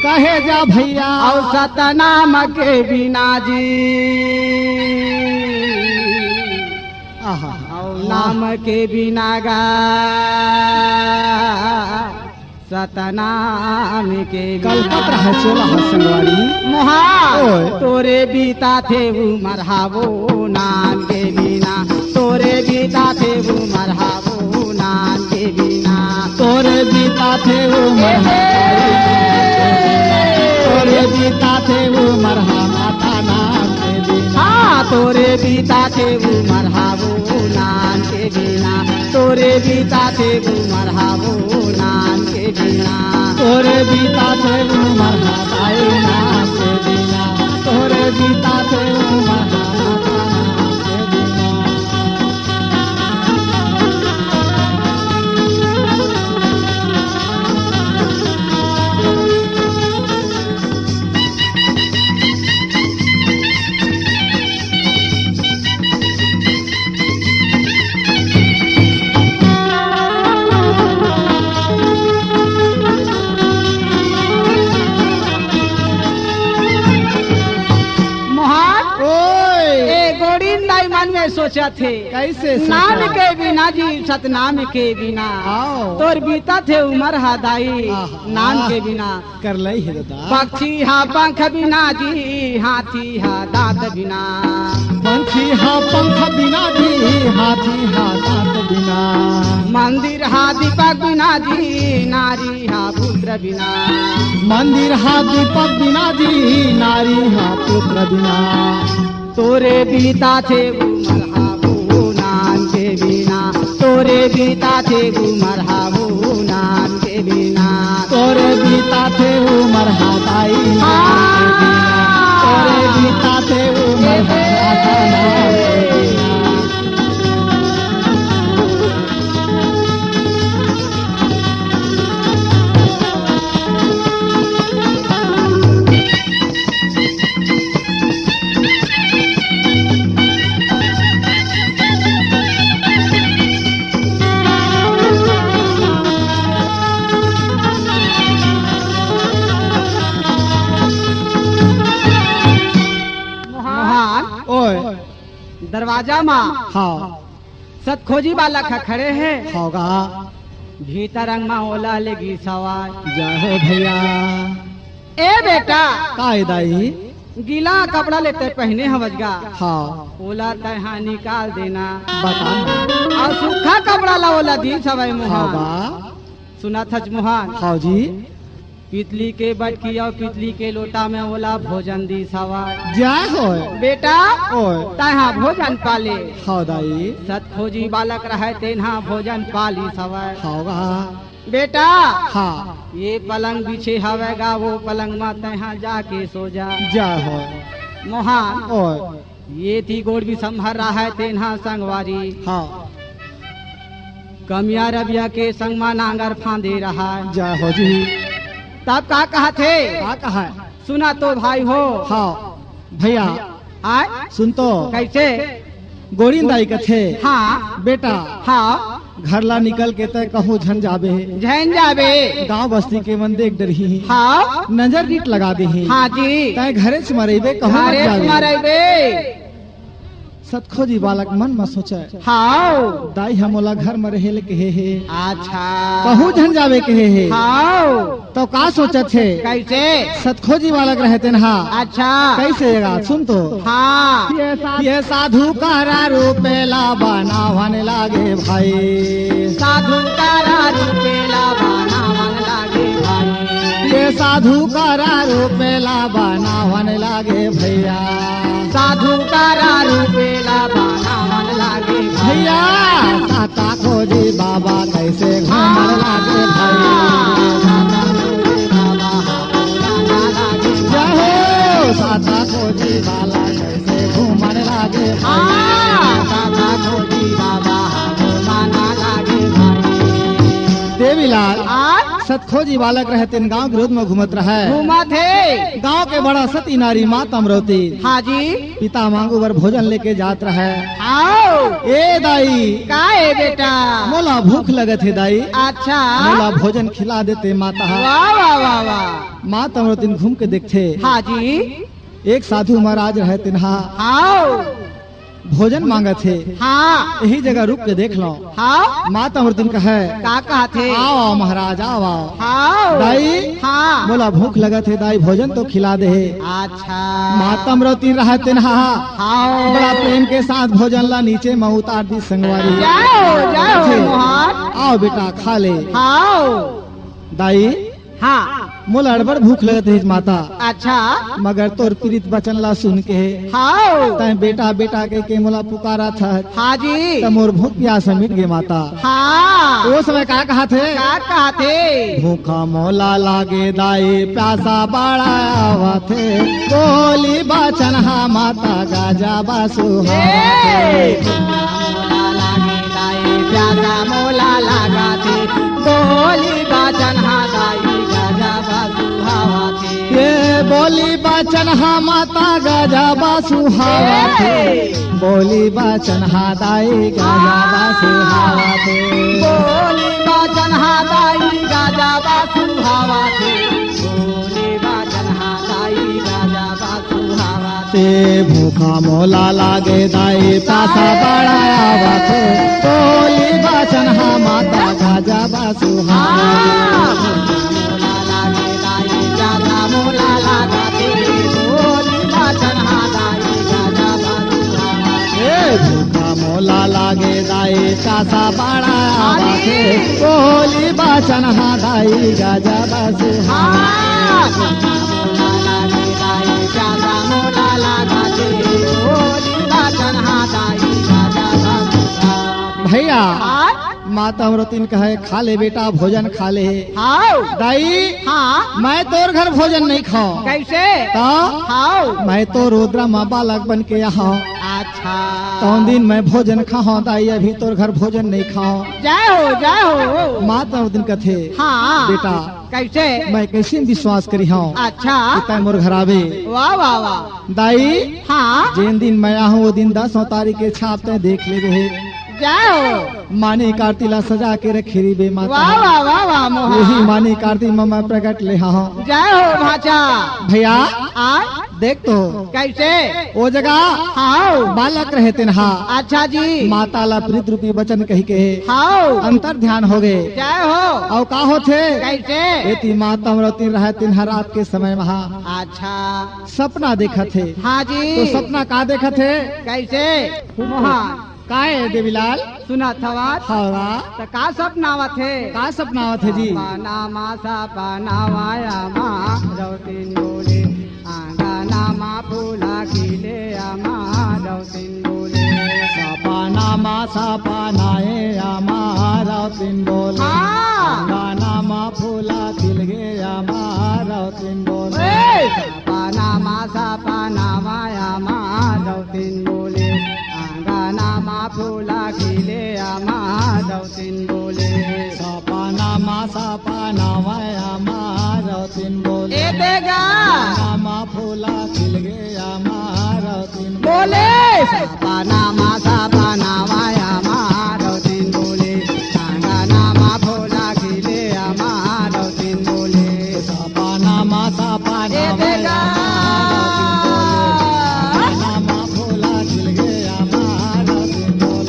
कहे जा भैया और सतनाम के बिना जी आहा और नाम के बिना गा सतनाम के कलकत रहे चोला संगवारी मोहा ओए। तोरे बीता थे उमर हावो नाम के बिना। तोरे बीता थे उमर हावो नाम के बिना। तोरे बीता थे वो तोरे बीता थे वो मरहा माता नाम के बिना। हाँ तोरे बीता थे उमर हावो नाम के बिना। तोरे बीता थे उमर हावो नाम के बिना। तोरे बीता थे वो मरहा ताई नाम के बिना। तोरे बीता थे वो मरहा माता नाम के बिना। मोहन ओए ए गोड़ी नाई मन में सोचा थे कैसे नाम सोचा? के बिना जी सतनाम के बिना। आओ तोर बीता थे उमर हादाई आहा। नाम के बिना। कर लई है दादा। पक्षी हा पंख बिना जी हाथी हा दांत बिना। पंछी हा पंख बिना जी हाथी हा दांत बिना। मंदिर हा दीपक बिना जी नारी हा पुत्र बिना। मंदिर हा दीपक बिना जी नारी हा पुत्र बिना। तोरे बीता थे उमर हावो नाम के बिना। तोरे बीता थे उमर हावो नाम के बिना। तोरे बीता थे उमर हादाई नाम के बिना। तोरे बीता थे उमर हादा नाम के बिना। मोहन ओए दरवाजा में हाँ सतखोजी वाला खड़े हैं। होगा भीतर रंग में ओला लेगी सवार। जय हो भैया। ए बेटा काय दाई गीला कपड़ा लेते पहने हवजगा हाँ ओला तहा निकाल देना बता और सूखा कपड़ा ला ओला दी सवाई मोहन। होगा सुना था मोहन हाँ जी। पितली के बटकी और पितली के लोटा में ओला भोजन दी सवार। जय हो बेटा ओए तहा भोजन पाले हाँ दाई सतखोजी बालक रहे तेना भोजन पाली सवार। होगा बेटा हाँ ये पलंग बिछे हवेगा वो पलंग में तहा जाके सो जा। जय हो मोहन ओए ये थी गोड़ भी संभर रहा है तेना संगवारी। हाँ कमिया रबिया के संग में नांगर फांदे रहा है। जय हो जी। तब का कहा थे क्या कहा है? सुना तो भाई हो। हाँ भैया आय सुन तो कैसे? गोरिंदाई के थे हाँ बेटा हाँ घर ला निकल के तय कहूँ झन जाबे झन जाबे गांव बस्ती के मन देख डरही हाँ नजर रीट लगा दे हाँ जी तय घरे से मरेबे कहूँ मत अरे जाबे। तुम्हारे बे सतखोजी बालक मन में सोचे हाँ दाई हमोला घर में रहे के हे अच्छा कहूँ झन जाबे के हे हाँ त तो का सोचत थे कैसे? सतखोजी बालक रहते नहा अच्छा कैसे गा सुन तो हाँ ये साधु कारा रूपेला बनावन लागे भाई साधु कारा रूपेला बनावन लागे भाई ये साधु कारा रूपेला बनावन लागे भैया साधु कारा रूपेला बनावन लागे भैया साता खोजी बाबा कैसे घूमन लागे भाई साता खोजी बाला कैसे घूमन लागे साधा खोजी बाबा माना लागे भाई देवीलाल आज सतखोजी बालक रहते गांव के रोड में घूमत रहा है घूमा थे गांव के बड़ा सती नारी माता अमरवती हाजी पिता मांगू बर भोजन लेके जात रहा है आओ ए दाई का है बेटा मोला भूख लगत है दाई अच्छा मोला भोजन खिला देते माता वाह वाह वाह वाह माता अमरवती घूम के देखते हाजी एक साधु महाराज रहते नहा आओ भोजन मांगत थे हाँ यही जगह रुक के देख लो हाँ माता अमरवती कहे का कहते आओ आओ महाराज आओ आओ आओ दाई हाँ मोला भूख लगत है दाई भोजन तो खिला दे अच्छा माता अमरवती रहते नहा आओ बड़ा प्रेम के साथ भोजन ला नीचे में उतार दी संगवारी जाओ जाओ अच्छे। मोहन आओ बेटा खा ले आओ दाई हाँ मोला अड़बड़ भूख लगत है माता अच्छा मगर तोर पीड़ित बचन ला सुन के आओ तय बेटा बेटा के मोला पुकारा था हाजी त मोर भूख प्यास मिट गे माता हाँ वो समय का कहा थे का कहते भूखा मोला लागे दाई प्यासा बड़ा आवा थे बोली बचन हा माता गाजा बासु प्यासा मोला लगा थे बोली बाचन हादाई गाजा बाजू हवा थे ये बोली बचन हा माता गाजा बासु हवा थे बोली बचन हा दाई गाजा बासु हवा थे बोली बाचन हादाई गाजा बाजू हवा थे बोली बाचन हादाई गाजा बाजू हवा थे ते भूखा मोला लागे दाई प्यासा बड़ा आवा थे बोली बचन हा माता गाजा बासु हवा मोला लागे दाई गाजा मोला लगा थे बोली बाचन हादाई गाजा बाजू हवा थे ए भूखा मोला लागे दाई कासा बड़ा आवा थे बोली बचन हा दाई गाजा बासु हवा भैया माता अमरवती कहे खा ले बेटा भोजन खा ले दाई मैं तोर घर भोजन नहीं खाओ कैसे तो मैं तो रुद्रा माँ बालक बन के यहाँ अच्छा तो दिन मैं भोजन खाओ दाई अभी तोर घर भोजन नहीं खाओ जय हो माता अमरवती कथे हाँ बेटा कैसे मैं कैसे विश्वास करी हूँ अच्छा तय मोर घर आवे वाह वाह वाह दाई हाँ जिन दिन मैं आहूँ वो दिन 10 तारीख के छाप तय देख ले रहे जय हो मानी कार्तिला सजा के रखी री बे वाह माता वाह वाह वाह यही मोहन मानी कार्तिक में मैं प्रकट ले हाँ जय हो भाचा भैया आ देख तो कैसे वो जगह हाँ बालक रहते नहा अच्छा जी माता ला प्रीत रूपी वचन कही के हाँ अंतर ध्यान हो गए जय हो और का होथे कैसे एती माता अमरवती रहते हर रात के समय महा अच्छा सपना देखा थे हाँ जी तो सपना का देखा थे कैसे मोहन काहे देवीलाल सुना थवा हवा तो का सपनावा थे का सपना आवत है जी नामा सा पनावाया माँ रौतिन बोले आंगा नामा फूला खिले आमा रौतिन बोले सपना सपनाए हमारा पिन बोल हाँ। गाना मा फूला खिल गे हमारा पिन बोल पानामा सा पानामाया मा रौतिन बोले आंगनामा फूला खिले आमा रौतिन बोले सपना मा सपना हमारा पिन बोल ए देगा गाना फूला खिल गे हमारा पिन बोले पानामा सा पानामाया मा रौतिन बोले आंगनामा फूला खिले आमा रौतिन बोले सपना मा सपना ए देगा गाना मा फूला खिल गे हमारा पिन बोल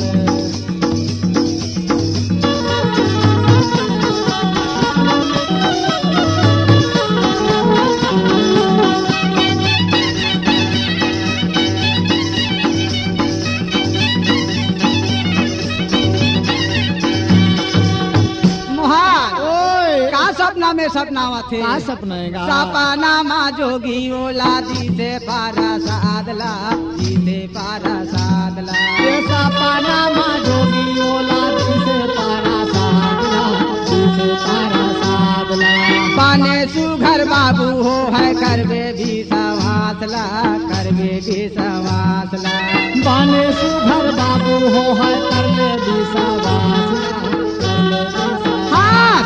सपना में सपनावा थे का सपनेगा सपना मा जोगी ओला दी से पारा सादला दी से पारा सादला ये सपना मा जोगी ओला दिसे पारा साधला दिसे पारा साधला पाने सुघर बाबू हो है करबे भी सवासला करबे भी सवासला बाने सुघर बाबू हो है कर ले दिशा वासना कर ले दिशा हाँ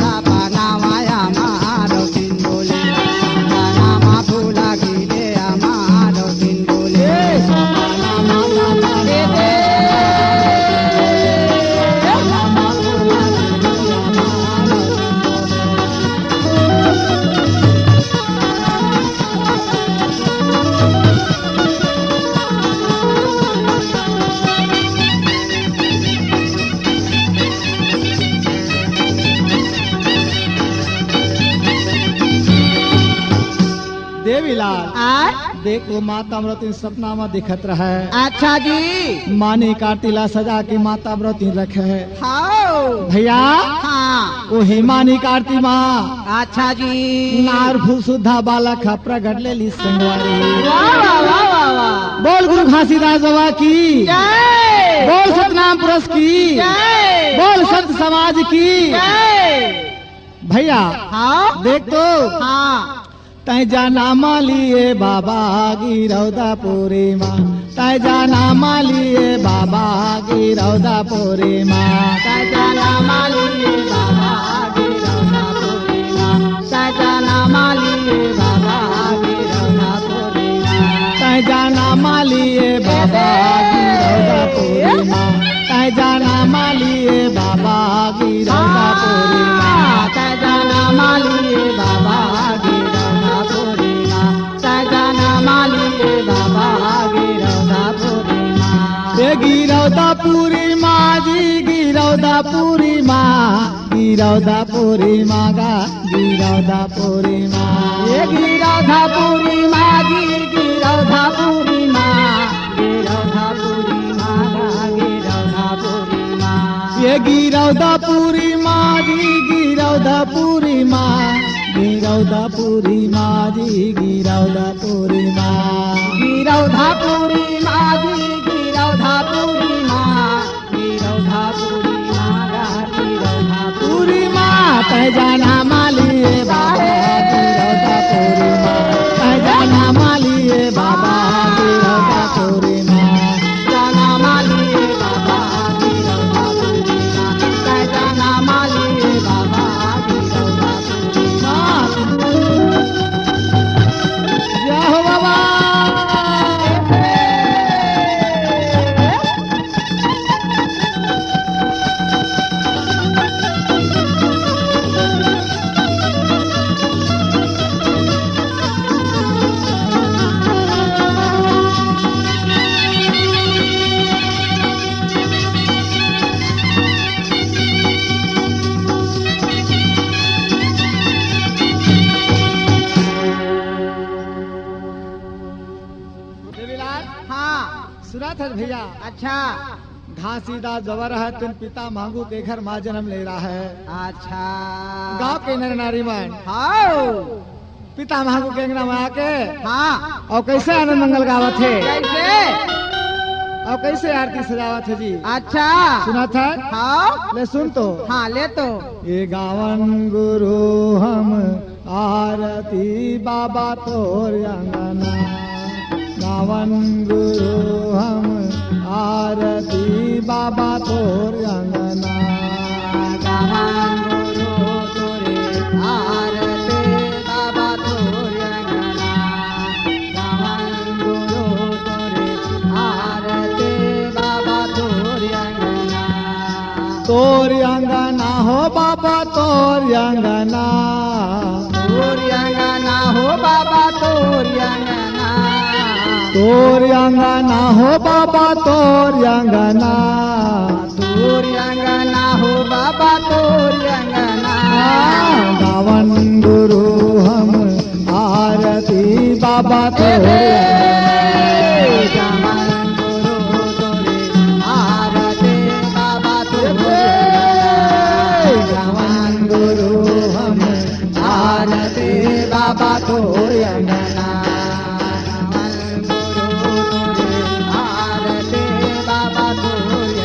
सपना माया मारो दिन बोले सपना मा फूला गिले मारो दिन बोले सपना माता दे दे सपना माता देवीलाल आ देखो माता व्रती सपना में दिखत रहे अच्छा जी मानी काटिला सजा के माता व्रती रखे हाँ भैया हाँ ओ हिमानी कार्ती माँ अच्छा जी नार सुधा बालक है प्रगट ले ली संगवारी वाह वाह वाह वाह वाह बोल गुरु घासीदास बाबा की जय बोल सतनाम पुरुष की जय बोल संत समाज की जय भैया हाँ देख तो हाँ तय जाना मालिए बाबा गिरौदा पूरी माँ तय जाना मालिए बाबा गिरौदा पूरी माँ सजना मालिए बाबा गिरौना पूरी माँ सजना मालिए बाबा गिरौना पूरी माँ तय जाना मालिए बाबा गिरौदा पूरी माँ तय जाना मालिए बाबा गिरौदा पूरी माँ सजना मालिए बाबा गिरौना पूरी माँ सजना मालिए बाबा गिरौना पूरी माँ ये गिरौदा पूरी माँ जी गिरौदा पूरी माँ गिरौदा पूरी माँ गा गिरौदा पूरी माँ ये गिरौधा पूरी माँ जी गिरौधा पूरी माँ गिरौधा पूरी माँ गा गिरौधा पूरी माँ ये गिरौदा पूरी माँ जी गिरौदा पूरी माँ गिरौदा पूरी माँ जी गिरौदा पूरी माँ गिरौधा पूरी माँ जी गिरौधा पूरी माँ गिरौधा पूरी माँ गा गिरौधा पूरी माँ तय जाना मालिए बाबा गिरौदा पूरी माँ तय जाना मालिए बाबा गिरौदा पूरी माँ जाना मालिए बाबा गिरौधा पूरी माँ जाना मालिए बाबा गिरौधा पूरी माँ जय हो बाबा देवीलाल हाँ सुना था भैया अच्छा घासीदास जवर है तुम पिता मांगू के घर माँ जन्म ले रहा है अच्छा गांव के नर नारी मन हाँ पिता मांगू के अंगना में आके हाँ और कैसे आनंद मंगल गावत है कैसे और कैसे आरती सजावत है जी अच्छा सुना था हाँ ले सुन तो हाँ ले तो ये गावन गुरु हम आरती बाबा तोर अंगना गावन गुरु हम आरती बाबा तोर अंगना गावन गुरु तोरे आरते बाबा तोरे अंगना गावन गुरु तोरे आरते बाबा तोरे अंगना तोर अंगना हो बाबा तोर अंगना तोरे अंगना हो बाबा तोरे अंगना तोर अंगना हो बाबा तोर अंगना तोरे अंगना हो बाबा तोरे अंगना गावन गुरु हम आरती बाबा तोर गावन गुरु तोरे आरते बाबा तोरे गावन गुरु बाबा तोर अंगना गावन गुरु तोरे आरती बाबा तोर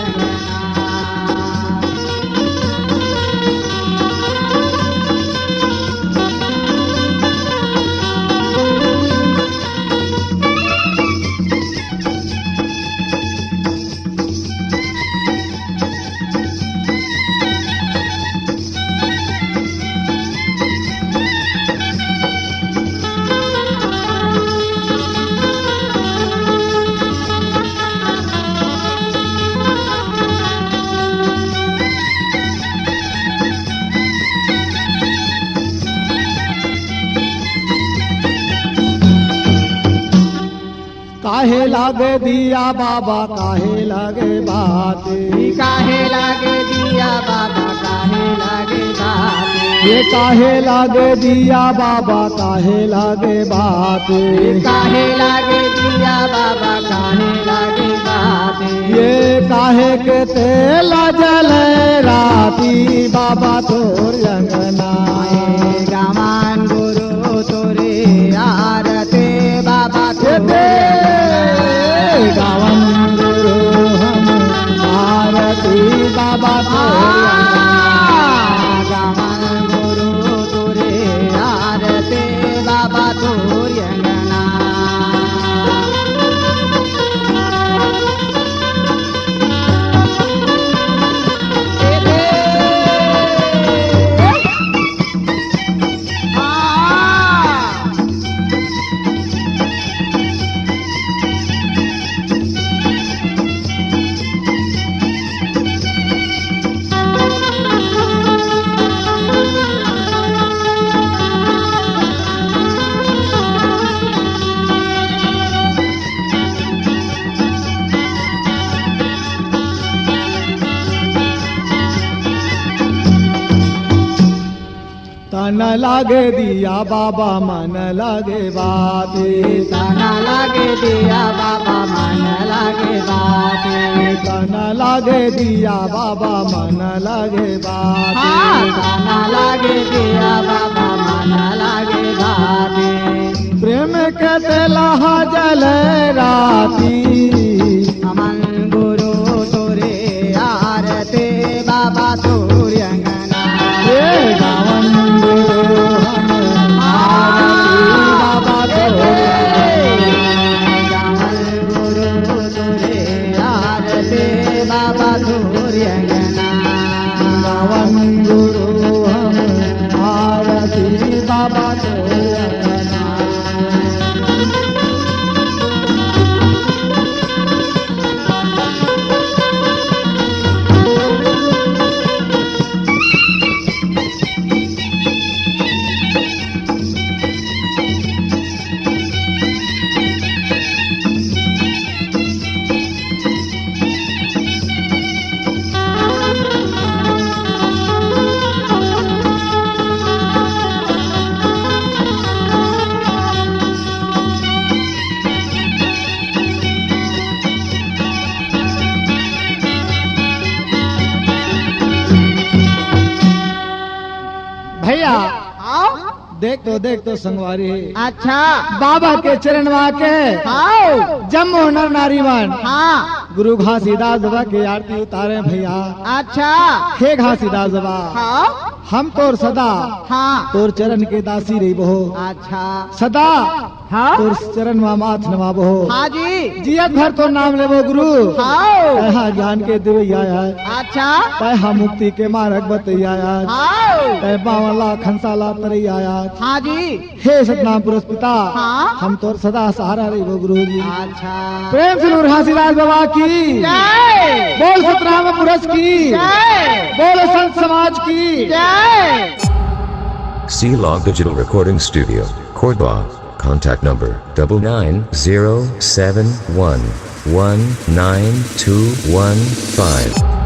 काहे लागे दिया बाबा काहे लागे बाते काहे लागे दिया बाबा काहे लागे बाते ये काहे लागे दिया बाबा काहे लागे बाते काहे लागे दिया बाबा काहे लागे बाते ये काहे के तेला जले राती बाबा तोर अंगना गावन गुरु तोरे आरती बाबा तोरे गावन गुरु हम आरती बाबा तोर गावन गुरु तोरे आरती बाबा तोर अंगना तन लागे दिया बाबा मन लागे बाते तन लागे दिया बाबा मन लागे बाते तन लागे दिया बाबा मन लागे बाते तन लागे दिया बाबा मन लागे बाते प्रेम के तेला जल राती अमन गुरु तोरे आरती बाबा तोर अंगना ये गावन गुरु हम आरती बाबा तोर गावन गुरु तोरे आरती बाबा तोर अंगना गावन गुरु हम आरती बाबा तोर अंगना भैया देख तो संगवारी अच्छा बाबा के चरण के आओ जम्मू नर नारीवन हाँ गुरु घासीदास बाबा की आरती उतारे भैया अच्छा हे घासीदास बाबा हाँ हम तोर सदा हाँ तोर चरण के दासी रही बहो अच्छा सदा हाँ तोर चरण माथ नवा बहो हाँ जी जियत भर तो नाम लेबो गुरु हाँ तहा ज्ञान के दिवैया अच्छा तहा मुक्ति के मार्ग बतैया हाँ तय बावला खंसाला तरैया हाँ जी हे सतनाम पुरुष पिता हाँ हम तोर सदा सहारा रही गुरु जी अच्छा प्रेम से नूर घासीदास बाबा की जय बोल सतनाम पुरुष की जय बोल संत समाज की जय C-Log Digital Recording Studio, Cordoba. Contact number 99071192215.